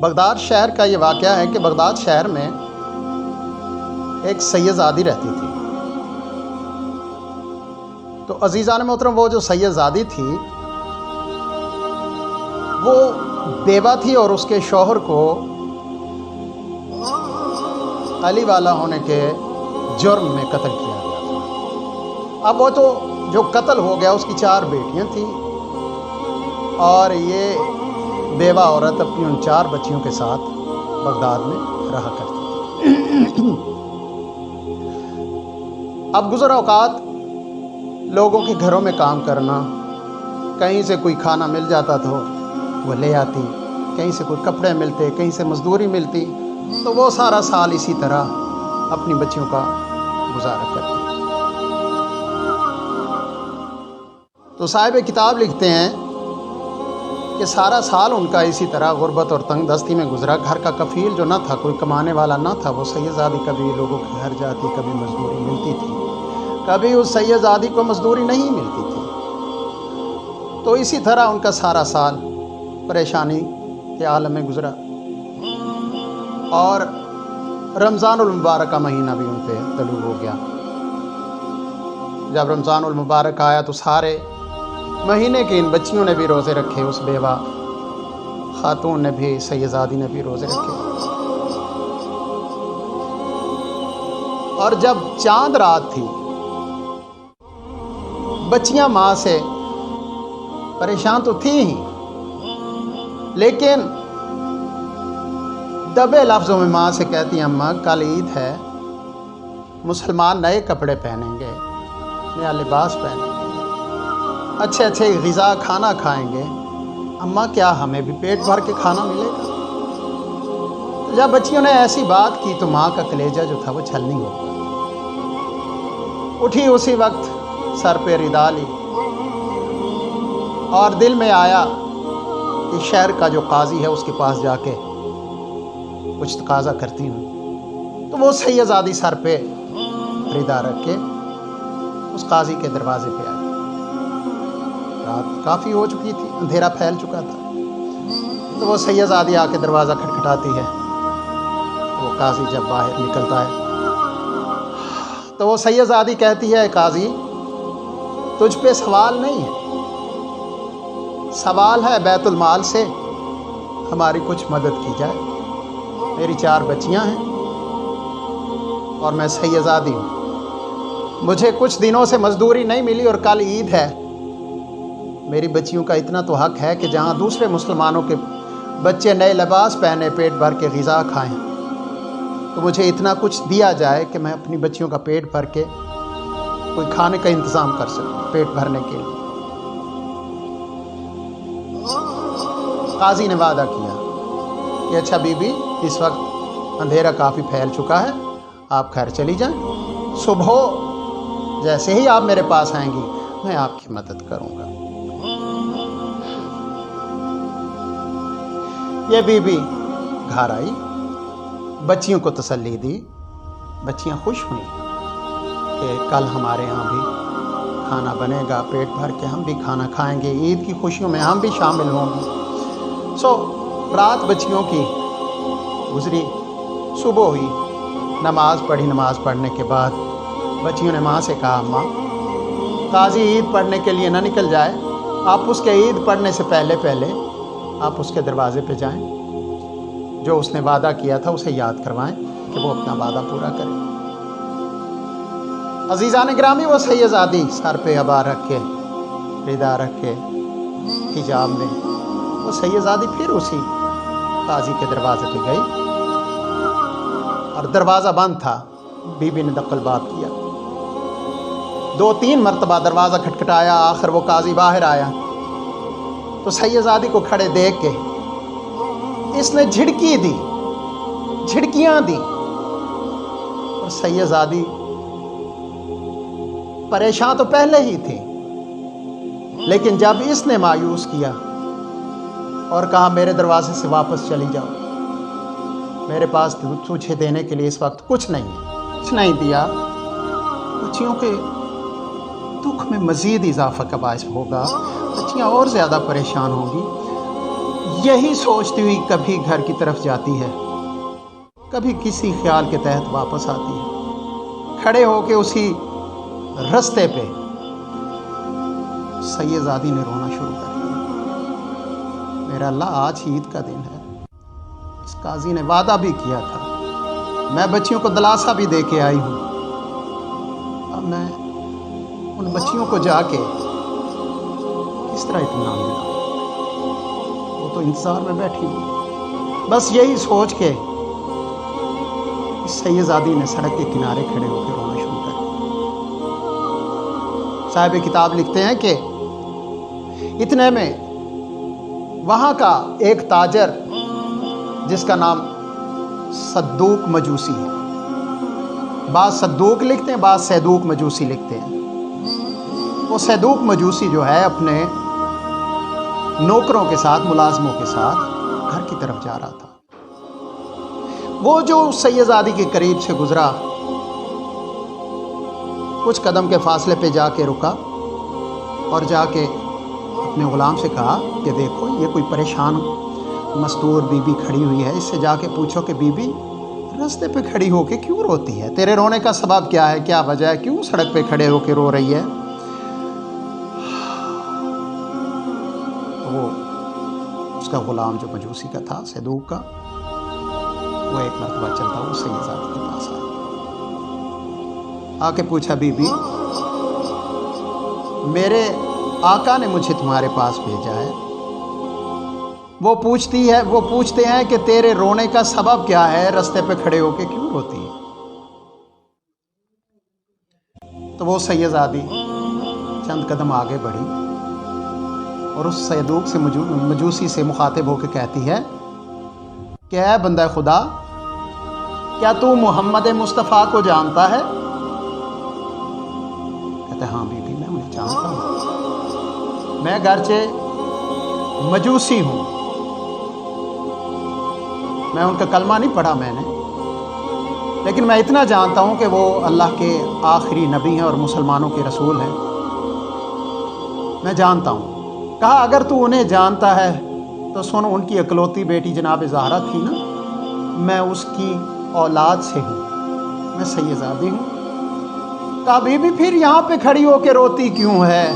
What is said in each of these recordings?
Baghdad شہر کا یہ واقعہ ہے کہ بغداد شہر میں ایک سیدزادی رہتی تھی. تو عزیزان محترم، وہ جو سیدزادی تھی وہ بیوہ تھی اور اس کے شوہر کو علی والا ہونے کے جرم میں قتل کیا گیا تھا. اب وہ تو جو قتل ہو گیا اس کی 4 بیٹیاں تھیں اور یہ بیوہ عورت اپنی ان 4 بچیوں کے ساتھ بغداد میں رہا کرتی تھی. اب گزر اوقات لوگوں کے گھروں میں کام کرنا، کہیں سے کوئی کھانا مل جاتا تھا وہ لے آتی، کہیں سے کوئی کپڑے ملتے، کہیں سے مزدوری ملتی، تو وہ سارا سال اسی طرح اپنی بچیوں کا گزارا کرتی. تو صاحب کتاب لکھتے ہیں کہ سارا سال ان کا اسی طرح غربت اور تنگ دستی میں گزرا. گھر کا کفیل جو نہ تھا، کوئی کمانے والا نہ تھا، وہ سیدزادی کبھی لوگوں کے گھر جاتی، کبھی مزدوری ملتی تھی، کبھی اس سیدزادی کو مزدوری نہیں ملتی تھی. تو اسی طرح ان کا سارا سال پریشانی کے عالم میں گزرا. اور رمضان المبارک کا مہینہ بھی ان پہ طلوع ہو گیا. جب رمضان المبارک آیا تو سارے مہینے کے ان بچیوں نے بھی روزے رکھے، اس بیوہ خاتون نے بھی، سیدزادی نے بھی روزے رکھے. اور جب چاند رات تھی، بچیاں ماں سے پریشان تو تھیں ہی، لیکن دبے لفظوں میں ماں سے کہتی ہیں، اماں کل عید ہے، مسلمان نئے کپڑے پہنیں گے، نیا لباس پہنیں گے، اچھے اچھے غذا کھانا کھائیں گے، اماں کیا ہمیں بھی پیٹ بھر کے کھانا ملے گا؟ جب بچیوں نے ایسی بات کی تو ماں کا کلیجہ جو تھا وہ چھلنی ہو گیا. اٹھی اسی وقت، سر پہ ردا لی اور دل میں آیا کہ شہر کا جو قاضی ہے اس کے پاس جا کے کچھ تقاضا کرتی ہوں. تو وہ سیدزادی سر پہ ردا رکھ کے اس قاضی کے دروازے پہ آئی. رات کافی ہو چکی تھی، اندھیرا پھیل چکا تھا. تو وہ سیدزادی آ کے دروازہ کھٹکھٹاتی ہے. وہ قاضی جب باہر نکلتا ہے تو وہ سیدزادی کہتی ہے، قاضی تجھ پہ سوال نہیں ہے، سوال ہے بیت المال سے ہماری کچھ مدد کی جائے. میری 4 بچیاں ہیں اور میں سیدزادی ہوں. مجھے کچھ دنوں سے مزدوری نہیں ملی اور کل عید ہے. میری بچیوں کا اتنا تو حق ہے کہ جہاں دوسرے مسلمانوں کے بچے نئے لباس پہنے، پیٹ بھر کے غذا کھائیں، تو مجھے اتنا کچھ دیا جائے کہ میں اپنی بچیوں کا پیٹ بھر کے کوئی کھانے کا انتظام کر سکوں، پیٹ بھرنے کے لیے. قاضی نے وعدہ کیا کہ اچھا بی بی، اس وقت اندھیرا کافی پھیل چکا ہے، آپ گھر چلی جائیں. صبح جیسے ہی آپ میرے پاس آئیں گی میں آپ کی مدد کروں گا. یہ بی بی گھر آئی، بچیوں کو تسلی دی. بچیاں خوش ہوئیں کہ کل ہمارے یہاں بھی کھانا بنے گا، پیٹ بھر کے ہم بھی کھانا کھائیں گے، عید کی خوشیوں میں ہم بھی شامل ہوں گے. رات بچیوں کی گزری، صبح ہوئی، نماز پڑھی. نماز پڑھنے کے بعد بچیوں نے ماں سے کہا، ماں قاضی عید پڑھنے کے لیے نہ نکل جائے، آپ اس کے عید پڑھنے سے پہلے آپ اس کے دروازے پہ جائیں، جو اس نے وعدہ کیا تھا اسے یاد کروائیں کہ وہ اپنا وعدہ پورا کرے. عزیزان گرامی، وہ سیدزادی سر پہ عبا رکھ کے، ردا رکھ کے، حجاب میں، وہ سیدزادی پھر اسی قاضی کے دروازے پہ گئی اور دروازہ بند تھا. بی بی نے دقل باب کیا، 2-3 مرتبہ دروازہ کھٹکھٹایا. آخر وہ قاضی باہر آیا تو سیدزادی کو کھڑے دیکھ کے اس نے جھڑکیاں دی اور سیدزادی پریشان تو پہلے ہی تھی، لیکن جب اس نے مایوس کیا اور کہا میرے دروازے سے واپس چلی جاؤ، میرے پاس تجھے دینے کے لیے اس وقت کچھ نہیں ہے، کچھ نہیں دیا، بچیوں کے دکھ میں مزید اضافہ کا باعث ہوگا، بچیاں اور زیادہ پریشان ہوں گی. यही सोचती हुई कभी घर की तरफ जाती है, कभी किसी ख्याल के तहत वापस आती है। खड़े होके उसी रास्ते पे सैयदादी ने रोना शुरू कर दिया। मेरा अल्लाह, आज ईद का दिन है, इस काजी ने वादा भी किया था, मैं बच्चियों को दिलासा भी दे के आई हूँ, अब मैं उन बच्चियों को जाके किस तरह इत्मीनान दिलाऊं? वो तो इंतज़ार में बैठी हुई। बस यही सोच के इस सैयदादी ने सड़क के किनारे खड़े होकर रोना शुरू कर दिया। साहिब किताब लिखते हैं कि इतने में वहाँ का एक ताजर जिसका नाम सद्दूक मजूसी है, बाद सद्दूक लिखते हैं, बाद सैदूक मजूसी लिखते हैं। वो सैदूक मजूसी जो है अपने नौकरों के साथ, मुलाजमों के साथ घर की तरफ जा रहा था। वो जो सैयदादी के करीब से गुजरा, कुछ कदम के फासले पे जाके रुका और जाके अपने गुलाम से कहा कि देखो, ये कोई परेशान मस्तूर बीबी खड़ी हुई है, इससे जाके पूछो कि बीबी रास्ते पे खड़ी होके क्यों रोती है, तेरे रोने का सबब क्या है, क्या वजह है, क्यों सड़क पे खड़े होके रो रही है। तो वो उसका गुलाम जो मजूसी का था, सैदूक का, वो एक मरतबा चलता हुआ सैयदादी के पास आया, आके पूछा, बीबी मेरे आका ने मुझे तुम्हारे पास भेजा है। वो पूछते हैं कि तेरे रोने का सबब क्या है, रास्ते पे खड़े होके क्यों रोती है। तो वो सैयदादी चंद कदम आगे बढ़ी और उस सैदूक से मजूसी से मुखातिब होकर कहती है कि ऐ बंदा खुदा, क्या तू मोहम्मद मुस्तफ़ा को जानता है? कहते हाँ बीबी, मैं उन्हें जानता हूँ, मैं गरचे मजूसी हूँ, मैं उनका कलमा नहीं पढ़ा मैंने, लेकिन मैं इतना जानता हूँ कि वो अल्लाह के आखिरी नबी हैं और मुसलमानों के रसूल हैं, मैं जानता हूँ। कहा अगर तू उन्हें जानता है तो सुन, उनकी इकलौती बेटी जनाब ज़हरा थी ना, मैं उसकी औलाद से हूँ, मैं सैयदादी हूँ। कहा बीबी फिर यहाँ पे खड़ी होकर रोती क्यों है,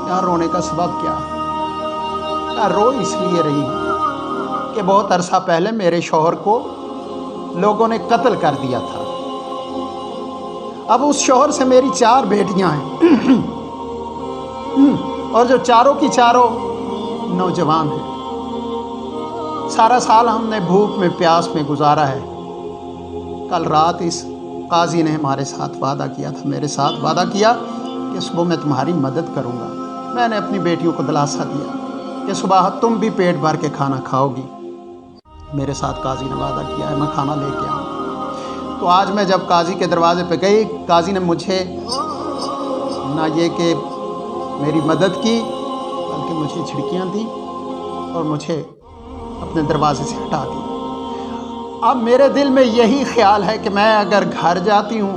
यहाँ रोने का सबब क्या है? कहा रो इसलिए रही हूँ कि बहुत अरसा पहले मेरे शौहर को लोगों ने कत्ल कर दिया था। अब उस शौहर से मेरी 4 बेटियां हैं और जो चारों की चारों नौजवान हैं। सारा साल हमने भूख में प्यास में गुजारा है। कल रात इस काजी ने हमारे साथ वादा किया था, मेरे साथ वादा किया कि सुबह मैं तुम्हारी मदद करूंगा। मैंने अपनी बेटियों को दिलासा दिया कि सुबह तुम भी पेट भर के खाना खाओगी। मेरे साथ काजी ने वादा किया है, मैं खाना लेके आऊँ। तो आज मैं जब काजी के दरवाजे पे गई, काजी ने मुझे ना ये कि मेरी मदद की, बल्कि मुझे झिड़कियाँ दी और मुझे अपने दरवाजे से हटा दी। अब मेरे दिल में यही ख्याल है कि मैं अगर घर जाती हूँ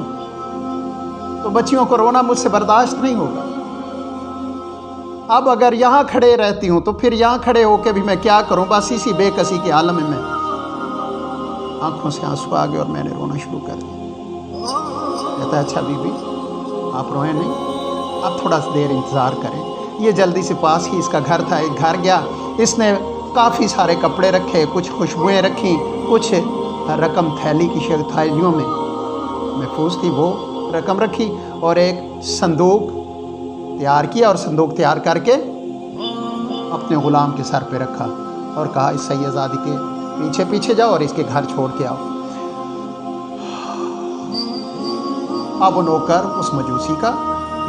तो बच्चियों को रोना मुझसे बर्दाश्त नहीं होगा। अब अगर यहाँ खड़े रहती हूँ तो फिर यहाँ खड़े होके भी मैं क्या करूँ? बस इसी बेकसी के आलम में आंखों से आंसू आ गए और मैंने रोना शुरू कर दिया। कहता है अच्छा बीबी, आप रोएं नहीं, आप थोड़ा देर इंतज़ार करें। ये जल्दी से पास ही इसका घर था, एक घर गया, इसने काफ़ी सारे कपड़े रखे, कुछ खुशबुएँ रखी, कुछ रकम थैली की थैलियों में महफूज थी, वो रकम रखी और एक संदूक तैयार किया और संदूक तैयार करके अपने ग़ुलाम के सर पे रखा और कहा इस सैयदादी के पीछे पीछे जाओ और इसके घर छोड़ के आओ। अब वो नौकर उस मजूसी का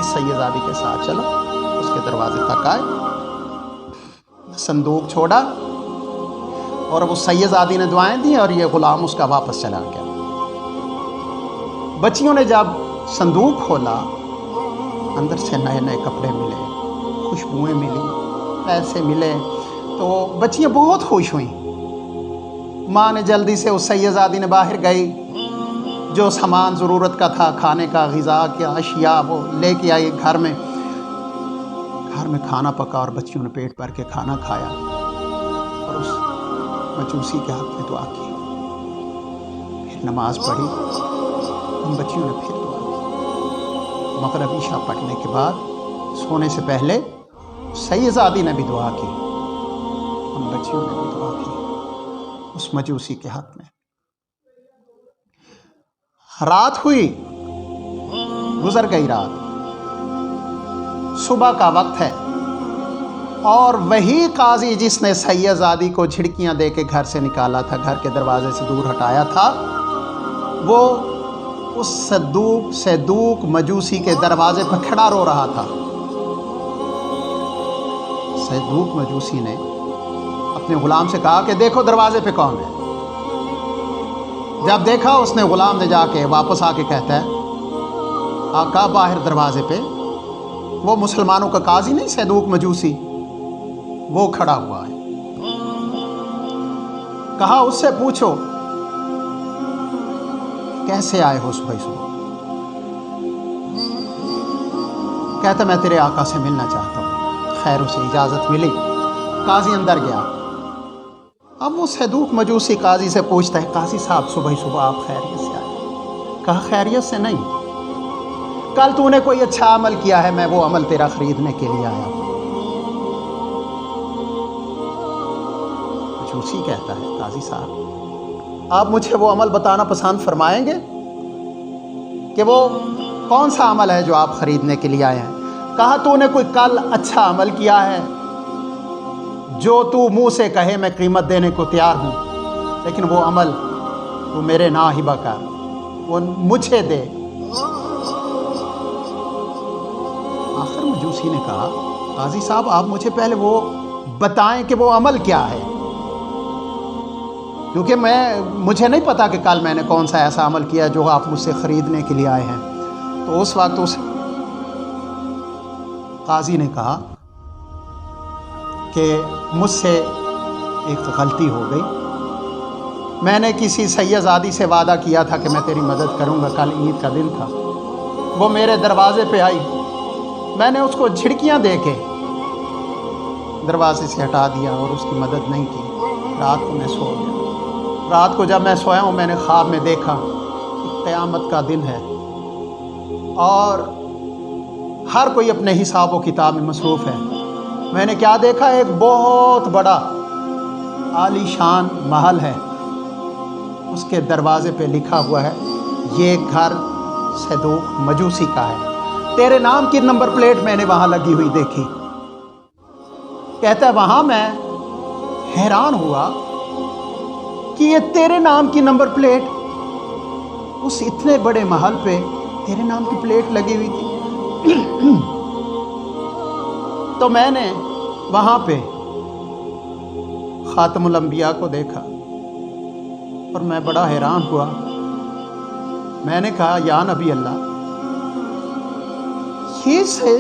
इस सैयदादी के साथ चला, उसके दरवाजे तक आए, संदूक छोड़ा और वो सैयदादी ने दुआएं दी और ये ग़ुलाम उसका वापस चला गया। बच्चियों ने जब संदूक खोला, अंदर से नए नए कपड़े मिले, खुशबुएं मिली, पैसे मिले, तो बच्चियां बहुत खुश हुई। माँ ने जल्दी से उस सैयदादी ने बाहर गई, जो सामान ज़रूरत का था, खाने का, ग़िज़ा के अशिया, वो लेके आई घर में खाना पका और बच्चियों ने पेट भर के खाना खाया। मजूसी के हक़ में दुआ की, फिर नमाज पढ़ी। उन बच्चियों ने फिर दुआ की। मग़रिब इशा पढ़ने के बाद सोने से पहले सैयदादी ने भी दुआ की, उन बच्चियों ने भी दुआ की उस मजूसी के हक़ में। रात हुई, गुजर गई रात, सुबह का वक्त है और वही काजी जिसने सैयदादी को झिड़कियां दे के घर से निकाला था, घर के दरवाजे से दूर हटाया था, वो उस सदूक मजूसी के दरवाजे पर खड़ा रो रहा था। सदूक मजूसी ने अपने गुलाम से कहा कि देखो दरवाजे पे कौन है। जब देखा उसने, गुलाम ने जाके वापस आके कहता है, आका बाहर दरवाजे पे वो मुसलमानों का काजी नहीं, सदूक मजूसी, वो खड़ा हुआ है। कहा उससे पूछो कैसे आए हो सुबह सुबह। कहता मैं तेरे आका से मिलना चाहता हूँ। खैर उसे इजाज़त मिली, काजी अंदर गया। अब वो सदूक मजूसी काजी से पूछता है, काजी साहब सुबह सुबह आप खैरियत से आए? कहा खैरियत से नहीं, कल तूने कोई अच्छा अमल किया है, मैं वो अमल तेरा खरीदने के लिए आया हूँ। मजूसी कहता है, काजी साहब आप मुझे वो अमल बताना पसंद फरमाएंगे कि वो कौन सा अमल है जो आप खरीदने के लिए आए हैं? कहा तूने कोई कल अच्छा अमल किया है जो तू मुंह से कहे मैं कीमत देने को तैयार हूँ, लेकिन वो अमल तू मेरे ना हिबा कर, वो मुझे दे। आखिर मजूसी ने कहा, काजी साहब आप मुझे पहले वो बताएं कि वो अमल क्या है, क्योंकि मुझे नहीं पता कि कल मैंने कौन सा ऐसा अमल किया जो आप मुझसे ख़रीदने के लिए आए हैं। तो उस वक्त उस काजी ने कहा कि मुझसे एक गलती हो गई, मैंने किसी सैयदादी से वादा किया था कि मैं तेरी मदद करूंगा। कल ईद का दिन था, वो मेरे दरवाजे पे आई, मैंने उसको झिड़कियां दे के दरवाजे से हटा दिया और उसकी मदद नहीं की। रात को मैं सो गया। रात को जब मैं सोया हूँ, मैंने ख्वाब में देखा कि क़यामत का दिन है और हर कोई अपने हिसाब व किताब में मसरूफ़ है। मैंने क्या देखा, एक बहुत बड़ा आलीशान महल है, उसके दरवाजे पे लिखा हुआ है ये घर सदूक मजूसी का है। तेरे नाम की नंबर प्लेट मैंने वहाँ लगी हुई देखी। कहता है वहाँ मैं हैरान हुआ कि ये तेरे नाम की नंबर प्लेट, उस इतने बड़े महल पे तेरे नाम की प्लेट लगी हुई थी। तो मैंने वहाँ पे खातमुल अंबिया को देखा और मैं बड़ा हैरान हुआ। मैंने कहा या नबी अल्लाह,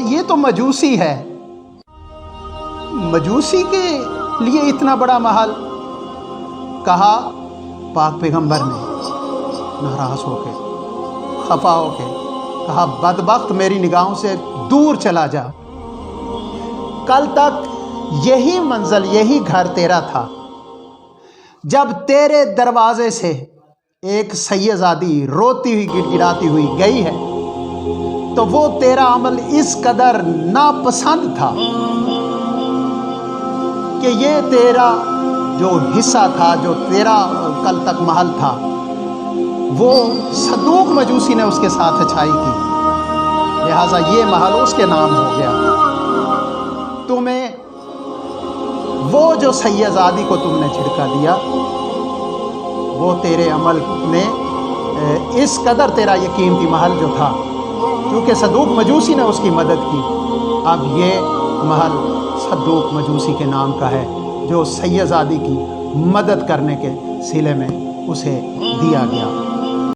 ये तो मजूसी है, मजूसी के लिए इतना बड़ा महल। कहा पाक पैगंबर ने नाराज होके, खफा होके कहा बदबख्त मेरी निगाहों से दूर चला जा। कल तक यही मंजिल, यही घर तेरा था। जब तेरे दरवाजे से एक सैयदादी रोती हुई गिड़गिड़ाती हुई गई है तो वो तेरा अमल इस कदर नापसंद था कि ये तेरा जो हिस्सा था, जो तेरा कल तक महल था, वो सदूक मजूसी ने उसके साथ अच्छाई की, लिहाजा ये महल उसके नाम हो गया। तुम्हें वो जो सैयदादी को तुमने झिड़का दिया, वो तेरे अमल ने इस कदर तेरा ये कीमती महल जो था, क्योंकि सदूक मजूसी ने उसकी मदद की, अब ये महल सदूक मजूसी के नाम का है जो सैयदादी की मदद करने के सिले में उसे दिया गया।